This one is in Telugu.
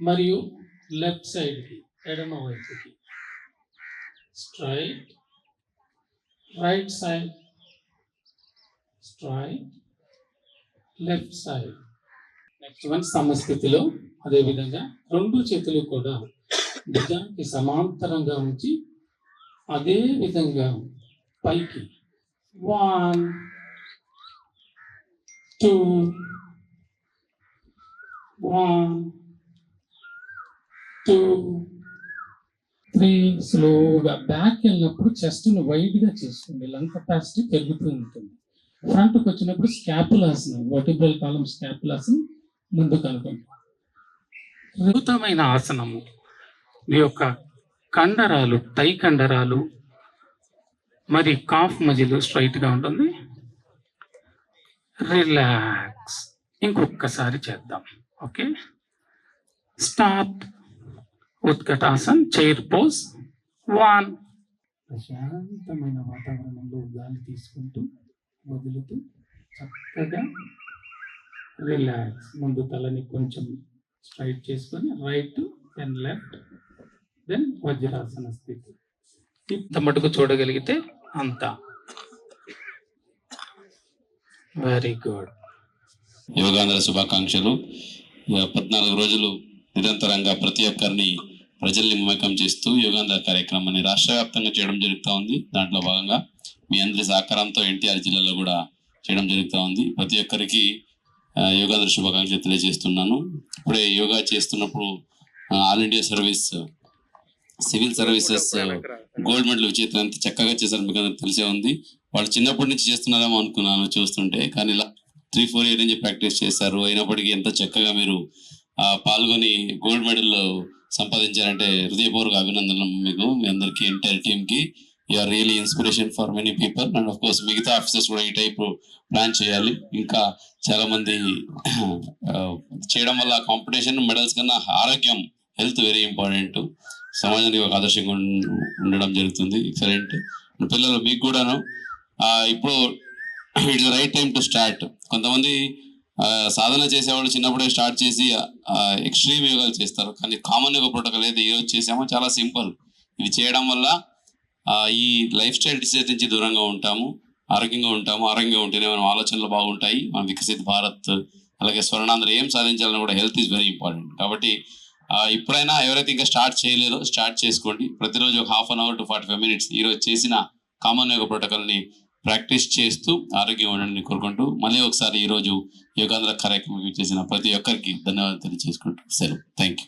మరియు లెఫ్ట్ సైడ్కి ఎడమ వైపుకి straight, right side straight, left side. Next one సమస్థితిలో అదేవిధంగా రెండు చేతులు కూడా భుజానికి సమాంతరంగా ఉంచి అదే విధంగా పైకి 1 2 1 2 3. స్లోగా బ్యాక్ వెళ్ళినప్పుడు చెస్ట్ను వైడ్గా చేసుకోండి. లంగ్ కెపాసిటీ పెరుగుతూ ఉంటుంది. ఫ్రంట్కి వచ్చినప్పుడు స్కాపులాస్ని, వర్టిబ్రల్ కాలం స్కాపులాస్ని ముందుకు అనుకోండి. అద్భుతమైన ఆసనము. మీ యొక్క కండరాలు, తై కండరాలు మరి కాఫ్ మజిల్ స్ట్రైట్గా ఉంటుంది. రిలాక్స్. ఇంకొకసారి చేద్దాం. Okay, start. Utkatasan, chair pose. 1. ప్రశాంతమైన వాతావరణంలో గాలి తీసుకుంటూ వదులుతూ చక్కగా రిలాక్స్. ముందు తలని కొంచెం స్ట్రైట్ చేసుకొని right, then left, then vajrasana స్థితి. ఇంత మటుకు చూడగలిగితే అంత. Very good. యోగాంధ్ర శుభాకాంక్షలు. 14 రోజులు నిరంతరంగా ప్రతి ఒక్కరిని ప్రజల్ని మమేకం చేస్తూ యోగాంధ్ర కార్యక్రమాన్ని రాష్ట్ర వ్యాప్తంగా చేయడం జరుగుతూ ఉంది. దాంట్లో భాగంగా మీ అందరి సహకారంతో ఎన్టీఆర్ జిల్లాలో కూడా చేయడం జరుగుతూ ఉంది. ప్రతి ఒక్కరికి యోగాంధ్ర శుభాకాంక్షలు తెలియజేస్తున్నాను. ఇప్పుడే యోగా చేస్తున్నప్పుడు All India civil services gold medal విజేతలు ఎంత చక్కగా చేశారు మీకు అందరికి తెలిసే ఉంది. వాళ్ళు చిన్నప్పటి నుంచి చేస్తున్నారేమో అనుకున్నాను చూస్తుంటే, కానీ ఇలా 3-4 ఇయర్ నుంచి ప్రాక్టీస్ చేశారు. అయినప్పటికీ ఎంత చక్కగా మీరు పాల్గొని గోల్డ్ మెడల్ సంపాదించారంటే హృదయపూర్వక అభినందనలు మీకు, మీ అందరికీ, ఎంటైర్ టీమ్కి. You're really inspiration for many people. And of course మిగతా ఆఫీసర్స్ కూడా ఈ టైప్ ప్లాన్ చేయాలి. ఇంకా చాలా మంది చేయడం వల్ల కాంపిటీషన్ మెడల్స్ కన్నా ఆరోగ్యం, హెల్త్ వెరీ ఇంపార్టెంట్. సమాజానికి ఒక ఆదర్శంగా ఉండడం జరుగుతుంది. ఎక్సలెంట్. పిల్లలు మీకు కూడాను ఇప్పుడు it's right time to start. కొంతమంది సాధన చేసేవాళ్ళు చిన్నప్పుడే స్టార్ట్ చేసి ఎక్స్ట్రీమ్ యోగాలు చేస్తారు. కానీ కామన్ యోగా ప్రోటోకాల్ ఏది ఈరోజు చేసామో చాలా సింపుల్. ఇవి చేయడం వల్ల ఈ లైఫ్ స్టైల్ డిసీజ్ నుంచి దూరంగా ఉంటాము, ఆరోగ్యంగా ఉంటాము. ఆరోగ్యంగా ఉంటేనే మనం ఆలోచనలు బాగుంటాయి. మనం వికసిత్ భారత్, అలాగే స్వర్ణాంధ్ర ఏం సాధించాలని కూడా హెల్త్ ఈజ్ వెరీ ఇంపార్టెంట్. కాబట్టి ఇప్పుడైనా ఎవరైతే ఇంకా స్టార్ట్ చేయలేదో స్టార్ట్ చేసుకోండి. ప్రతిరోజు ఒక 1/2 hour to 45 minutes ఈరోజు చేసిన కామన్ యోగా ప్రోటోకాల్ని ప్రాక్టీస్ చేస్తూ ఆరోగ్యం ఉండండి కోరుకుంటూ మళ్ళీ ఒకసారి ఈరోజు యోగాంధ్ర కార్యక్రమం చేసిన ప్రతి ఒక్కరికి ధన్యవాదాలు తెలియజేసుకుంటూ సెలవు. Thank you.